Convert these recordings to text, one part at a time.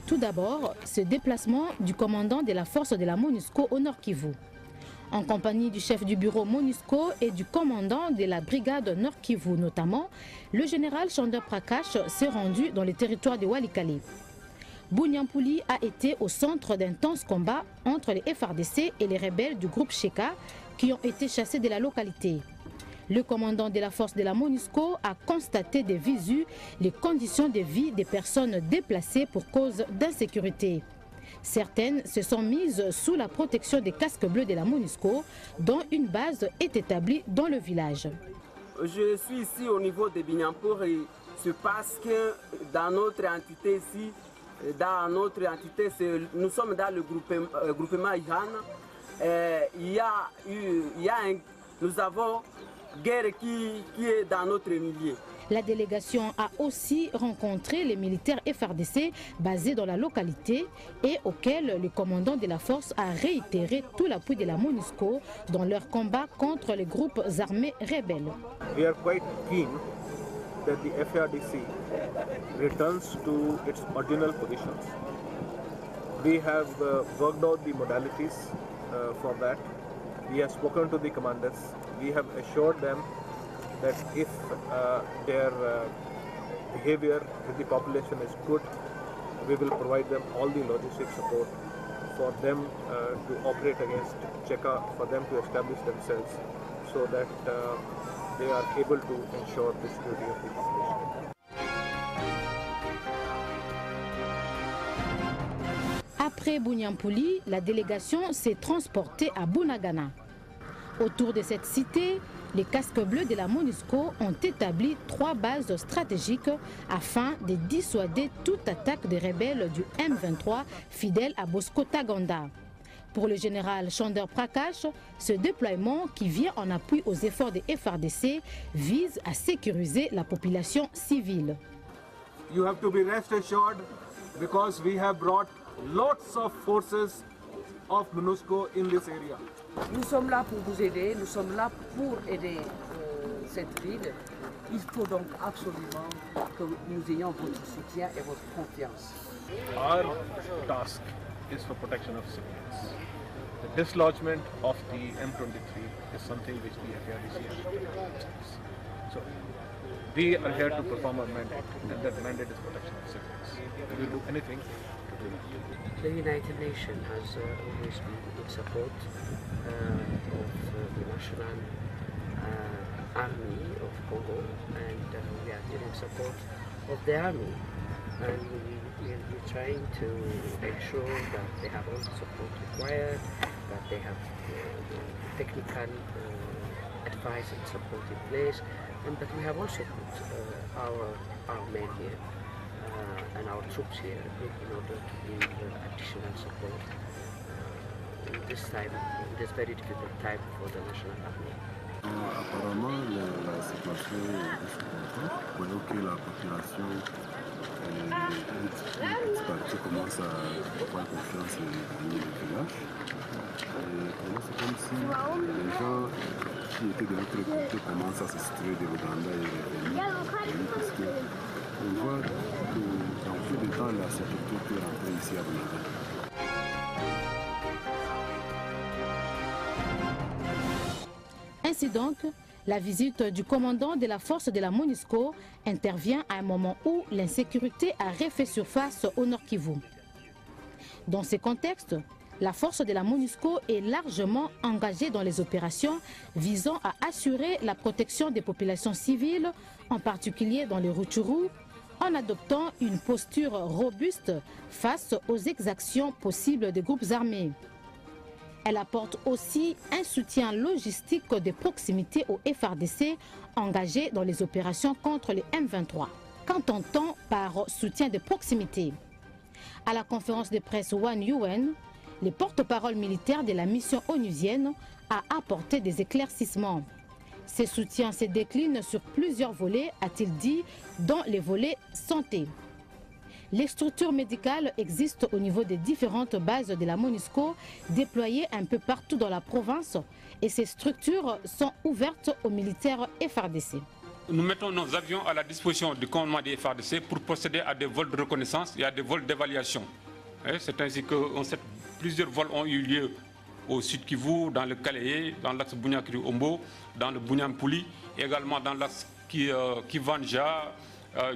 Tout d'abord, ce déplacement du commandant de la force de la MONUSCO au Nord Kivu. En compagnie du chef du bureau MONUSCO et du commandant de la brigade Nord Kivu notamment, le général Chandra Prakash s'est rendu dans le territoire de Walikale. Bunyampuli a été au centre d'intenses combats entre les FARDC et les rebelles du groupe Sheka qui ont été chassés de la localité. Le commandant de la force de la MONUSCO a constaté de visu les conditions de vie des personnes déplacées pour cause d'insécurité. Certaines se sont mises sous la protection des casques bleus de la MONUSCO, dont une base est établie dans le village. Je suis ici au niveau de Binyampur et c'est parce que dans notre entité ici, nous sommes dans le groupement IHAN, nous avons guerre qui est dans notre milieu. La délégation a aussi rencontré les militaires FARDC basés dans la localité et auxquels le commandant de la force a réitéré tout l'appui de la MONUSCO dans leur combat contre les groupes armés rebelles. We are quite keen that the FARDC returns to its original positions. We have worked out the modalities for that. We have spoken to the commanders. We have assured them that if their behavior with the population is good, we will provide them all the logistic support for them to operate against Cheka, for them to establish themselves so that they are able to ensure the security of the population. Après Bunyampuli, la délégation s'est transportée à Bunagana. Autour de cette cité, les casques bleus de la MONUSCO ont établi 3 bases stratégiques afin de dissuader toute attaque des rebelles du M23 fidèles à Bosco Taganda. Pour le général Chandra Prakash, ce déploiement qui vient en appui aux efforts des FARDC vise à sécuriser la population civile. You have to be rest assured because we have brought lots of forces of MONUSCO in this area. Nous sommes là pour vous aider, nous sommes là pour aider cette ville. Il faut donc absolument que nous ayons votre soutien et votre confiance. Our task is for protection of civilians. The dislodgement of the M23 is something which the FARDC has to take. So we are here to perform our mandate, and that mandate is protection of civilians. We will do anything to do that. The United Nations has always been in support of the National Army of Congo, and we are giving support of the army, and we're trying to ensure that they have all the support required, that they have technical advice and support in place, and that we have also put our men here and our troops here in order to give additional support in this time, in this very difficult time for the National Army. Apparemment, la situation est supportable. Vous voyez que la population partie commence à avoir confiance dans le village. C'est comme si les gens qui étaient de l'autre côté commencent à se situer de l'Ouganda et revenir. Parce qu'on voit que dans peu de temps, la sécurité peut rentrer ici à Bunagana. Ainsi donc, la visite du commandant de la force de la MONUSCO intervient à un moment où l'insécurité a refait surface au Nord Kivu. Dans ce contexte, la force de la MONUSCO est largement engagée dans les opérations visant à assurer la protection des populations civiles, en particulier dans les Rutshuru, en adoptant une posture robuste face aux exactions possibles des groupes armés. Elle apporte aussi un soutien logistique de proximité aux FARDC engagés dans les opérations contre les M23. Qu'entend-on par soutien de proximité? À la conférence de presse One UN, le porte-parole militaire de la mission onusienne a apporté des éclaircissements. Ces soutiens se déclinent sur plusieurs volets, a-t-il dit, dont les volets santé. Les structures médicales existent au niveau des différentes bases de la MONUSCO déployées un peu partout dans la province et ces structures sont ouvertes aux militaires FARDC. Nous mettons nos avions à la disposition du commandement des FARDC pour procéder à des vols de reconnaissance et à des vols d'évaluation. C'est ainsi que plusieurs vols ont eu lieu au Sud Kivu, dans le Kaléé, dans l'axe Bunyakiri-Ombo, dans le Bunyampuli, et également dans l'axe Kivanja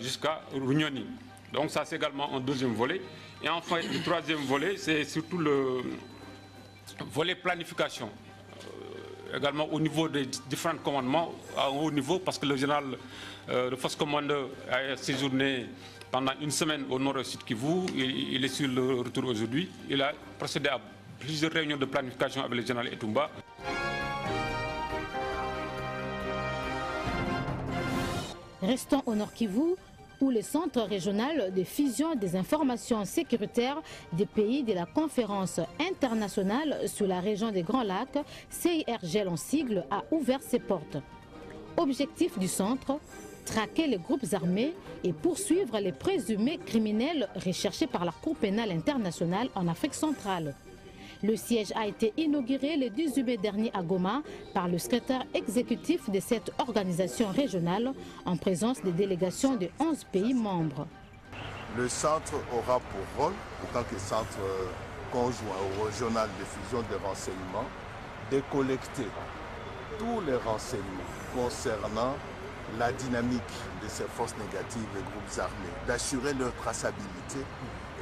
jusqu'à Runyoni. Donc ça c'est également un deuxième volet. Et enfin le troisième volet, c'est surtout le volet planification. Également au niveau des différents commandements, à un haut niveau, parce que le général, le force commandeur a séjourné pendant une semaine au nord et sud Kivu, il est sur le retour aujourd'hui. Il a procédé à plusieurs réunions de planification avec le général Etumba. Restons au nord Kivu, où le Centre régional de fusion des informations sécuritaires des pays de la conférence internationale sur la région des Grands Lacs, CIRGL en sigle, a ouvert ses portes. Objectif du centre, traquer les groupes armés et poursuivre les présumés criminels recherchés par la Cour pénale internationale en Afrique centrale. Le siège a été inauguré le 18 mai dernier à Goma par le secrétaire exécutif de cette organisation régionale en présence des délégations de 11 pays membres. Le centre aura pour rôle, en tant que centre conjoint ou régional de fusion de renseignements, de collecter tous les renseignements concernant la dynamique de ces forces négatives et groupes armés, d'assurer leur traçabilité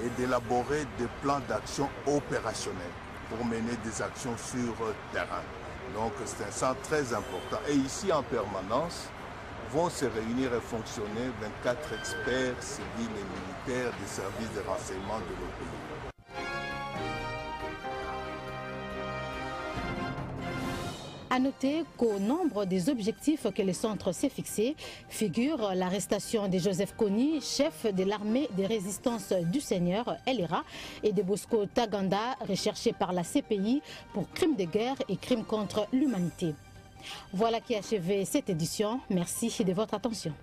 et d'élaborer des plans d'action opérationnels pour mener des actions sur terrain. Donc c'est un centre très important. Et ici en permanence vont se réunir et fonctionner 24 experts civils et militaires des services de renseignement de nos pays. À noter qu'au nombre des objectifs que le centre s'est fixé figure l'arrestation de Joseph Kony, chef de l'armée de résistance du Seigneur, LRA, et de Bosco Taganda, recherché par la CPI pour crimes de guerre et crimes contre l'humanité. Voilà qui a achevé cette édition. Merci de votre attention.